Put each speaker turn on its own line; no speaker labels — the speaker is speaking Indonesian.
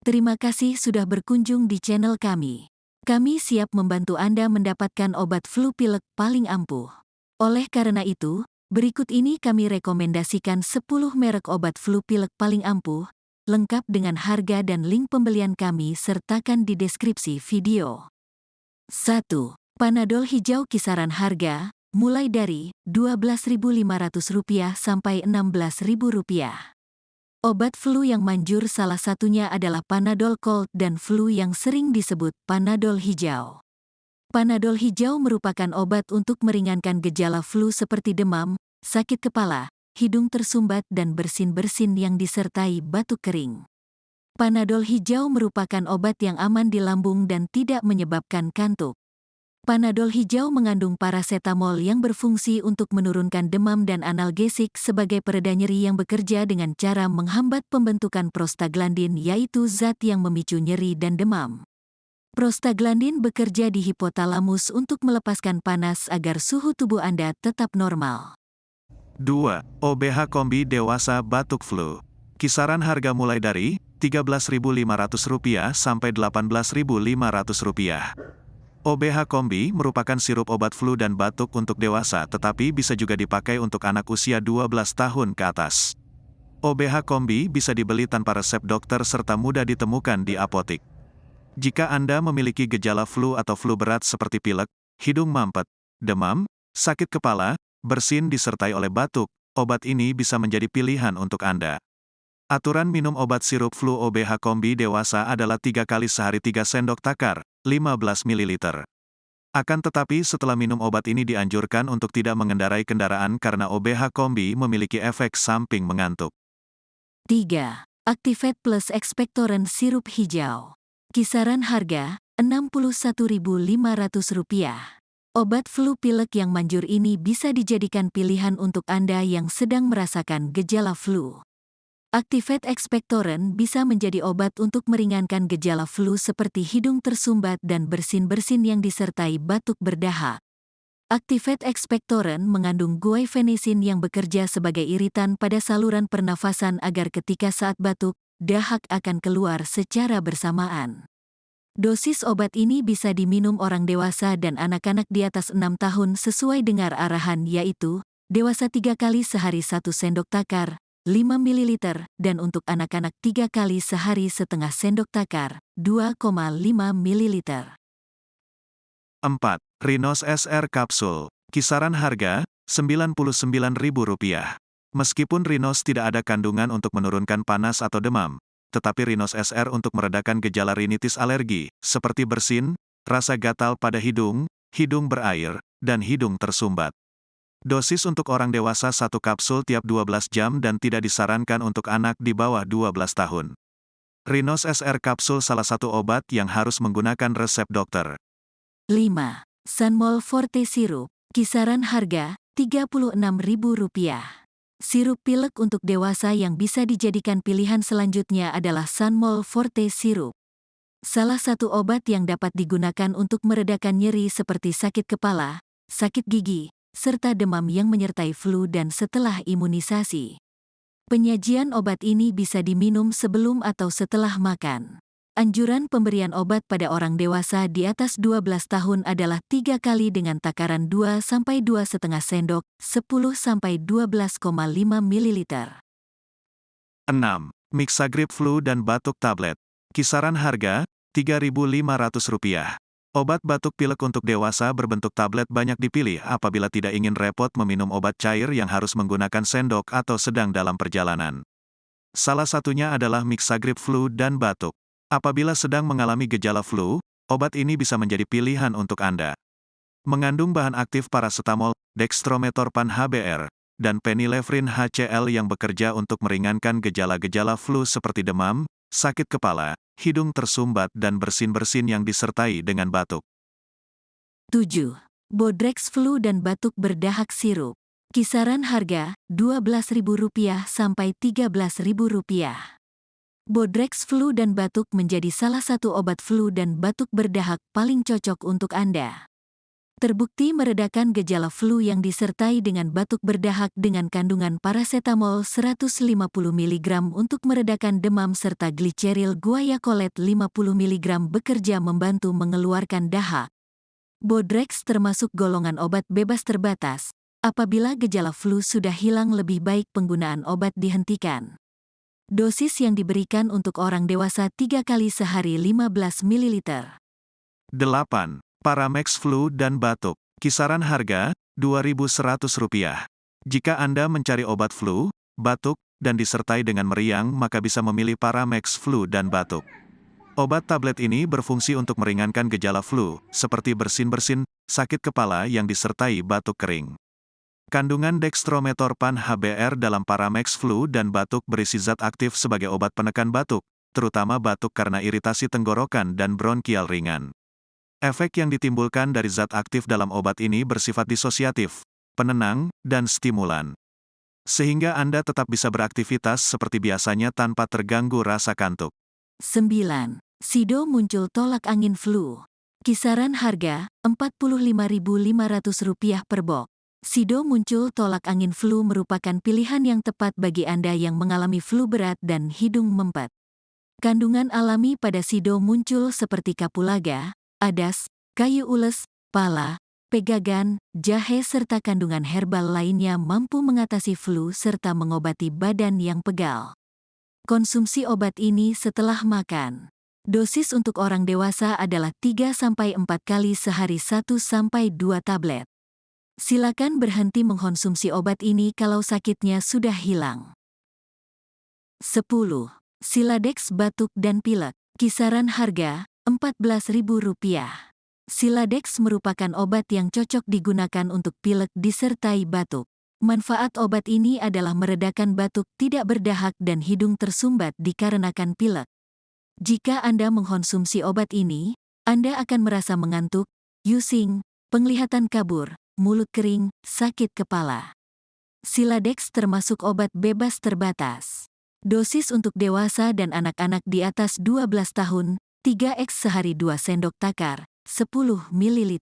Terima kasih sudah berkunjung di channel kami. Kami siap membantu Anda mendapatkan obat flu pilek paling ampuh. Oleh karena itu, berikut ini kami rekomendasikan 10 merek obat flu pilek paling ampuh, lengkap dengan harga dan link pembelian kami sertakan di deskripsi video. 1. Panadol hijau kisaran harga, mulai dari Rp12.500 sampai Rp16.000. Obat flu yang manjur salah satunya adalah Panadol Cold dan flu yang sering disebut Panadol hijau. Panadol hijau merupakan obat untuk meringankan gejala flu seperti demam, sakit kepala, hidung tersumbat dan bersin-bersin yang disertai batuk kering. Panadol hijau merupakan obat yang aman di lambung dan tidak menyebabkan kantuk. Panadol hijau mengandung parasetamol yang berfungsi untuk menurunkan demam dan analgesik sebagai pereda nyeri yang bekerja dengan cara menghambat pembentukan prostaglandin, yaitu zat yang memicu nyeri dan demam. Prostaglandin bekerja di hipotalamus untuk melepaskan panas agar suhu tubuh Anda tetap normal.
2. OBH Kombi Dewasa Batuk Flu. Kisaran harga mulai dari Rp13.500 sampai Rp18.500. OBH Kombi merupakan sirup obat flu dan batuk untuk dewasa tetapi bisa juga dipakai untuk anak usia 12 tahun ke atas. OBH Kombi bisa dibeli tanpa resep dokter serta mudah ditemukan di apotik. Jika Anda memiliki gejala flu atau flu berat seperti pilek, hidung mampet, demam, sakit kepala, bersin disertai oleh batuk, obat ini bisa menjadi pilihan untuk Anda. Aturan minum obat sirup flu OBH Kombi Dewasa adalah 3 kali sehari 3 sendok takar, 15 ml. Akan tetapi setelah minum obat ini dianjurkan untuk tidak mengendarai kendaraan karena OBH Kombi memiliki efek samping mengantuk.
3. Activate Plus Expectorant Sirup Hijau. Kisaran harga Rp61.500. Obat flu pilek yang manjur ini bisa dijadikan pilihan untuk Anda yang sedang merasakan gejala flu. Activate Expectorant bisa menjadi obat untuk meringankan gejala flu seperti hidung tersumbat dan bersin-bersin yang disertai batuk berdahak. Activate Expectorant mengandung guaifenesin yang bekerja sebagai iritan pada saluran pernafasan agar ketika saat batuk, dahak akan keluar secara bersamaan. Dosis obat ini bisa diminum orang dewasa dan anak-anak di atas 6 tahun sesuai dengan arahan, yaitu dewasa 3 kali sehari 1 sendok takar, 5 ml, dan untuk anak-anak 3 kali sehari setengah sendok takar, 2,5 ml.
4. Rhinos SR Kapsul. Kisaran harga Rp99.000. Meskipun Rhinos tidak ada kandungan untuk menurunkan panas atau demam, tetapi Rhinos SR untuk meredakan gejala rinitis alergi, seperti bersin, rasa gatal pada hidung, hidung berair, dan hidung tersumbat. Dosis untuk orang dewasa 1 kapsul tiap 12 jam dan tidak disarankan untuk anak di bawah 12 tahun. Rhinos SR Kapsul salah satu obat yang harus menggunakan resep dokter.
5. Sanmol Forte Sirup. Kisaran harga Rp36.000. Sirup pilek untuk dewasa yang bisa dijadikan pilihan selanjutnya adalah Sanmol Forte Sirup. Salah satu obat yang dapat digunakan untuk meredakan nyeri seperti sakit kepala, sakit gigi, serta demam yang menyertai flu dan setelah imunisasi. Penyajian obat ini bisa diminum sebelum atau setelah makan. Anjuran pemberian obat pada orang dewasa di atas 12 tahun adalah 3 kali dengan takaran 2-2,5 sendok, 10-12,5 ml.
6. Mixagrip Flu dan Batuk Tablet. Kisaran harga Rp3.500. Obat batuk pilek untuk dewasa berbentuk tablet banyak dipilih apabila tidak ingin repot meminum obat cair yang harus menggunakan sendok atau sedang dalam perjalanan. Salah satunya adalah Mixagrip Flu dan Batuk. Apabila sedang mengalami gejala flu, obat ini bisa menjadi pilihan untuk Anda. Mengandung bahan aktif parasetamol, dextrometorphan HBr, dan phenylephrine HCl yang bekerja untuk meringankan gejala-gejala flu seperti demam, sakit kepala, hidung tersumbat dan bersin-bersin yang disertai dengan batuk.
7. Bodrex Flu dan Batuk Berdahak Sirup. Kisaran harga Rp12.000 sampai Rp13.000. Bodrex Flu dan Batuk menjadi salah satu obat flu dan batuk berdahak paling cocok untuk Anda. Terbukti meredakan gejala flu yang disertai dengan batuk berdahak dengan kandungan parasetamol 150 mg untuk meredakan demam serta gliceril guaiacolet 50 mg bekerja membantu mengeluarkan dahak. Bodrex termasuk golongan obat bebas terbatas. Apabila gejala flu sudah hilang, lebih baik penggunaan obat dihentikan. Dosis yang diberikan untuk orang dewasa 3 kali sehari 15 ml.
8. Paramex flu dan batuk. Kisaran harga, Rp2.100. Jika Anda mencari obat flu, batuk, dan disertai dengan meriang, maka bisa memilih Paramex flu dan batuk. Obat tablet ini berfungsi untuk meringankan gejala flu, seperti bersin-bersin, sakit kepala yang disertai batuk kering. Kandungan dextrometorphan HBr dalam Paramex flu dan batuk berisi zat aktif sebagai obat penekan batuk, terutama batuk karena iritasi tenggorokan dan bronkial ringan. Efek yang ditimbulkan dari zat aktif dalam obat ini bersifat disosiatif, penenang, dan stimulan. Sehingga Anda tetap bisa beraktivitas seperti biasanya tanpa terganggu rasa kantuk.
9. Sido muncul tolak angin flu. Kisaran harga, Rp45.500 per box. Sido muncul tolak angin flu merupakan pilihan yang tepat bagi Anda yang mengalami flu berat dan hidung mempet. Kandungan alami pada Sido muncul seperti kapulaga, adas, kayu ules, pala, pegagan, jahe serta kandungan herbal lainnya mampu mengatasi flu serta mengobati badan yang pegal. Konsumsi obat ini setelah makan. Dosis untuk orang dewasa adalah 3-4 kali sehari 1-2 tablet. Silakan berhenti mengkonsumsi obat ini kalau sakitnya sudah hilang. 10. Siladex batuk dan pilek. Kisaran harga, Rp14.000. Siladex merupakan obat yang cocok digunakan untuk pilek disertai batuk. Manfaat obat ini adalah meredakan batuk tidak berdahak dan hidung tersumbat dikarenakan pilek. Jika Anda mengkonsumsi obat ini, Anda akan merasa mengantuk, pusing, penglihatan kabur, mulut kering, sakit kepala. Siladex termasuk obat bebas terbatas. Dosis untuk dewasa dan anak-anak di atas 12 tahun, 3x sehari 2 sendok takar, 10 ml.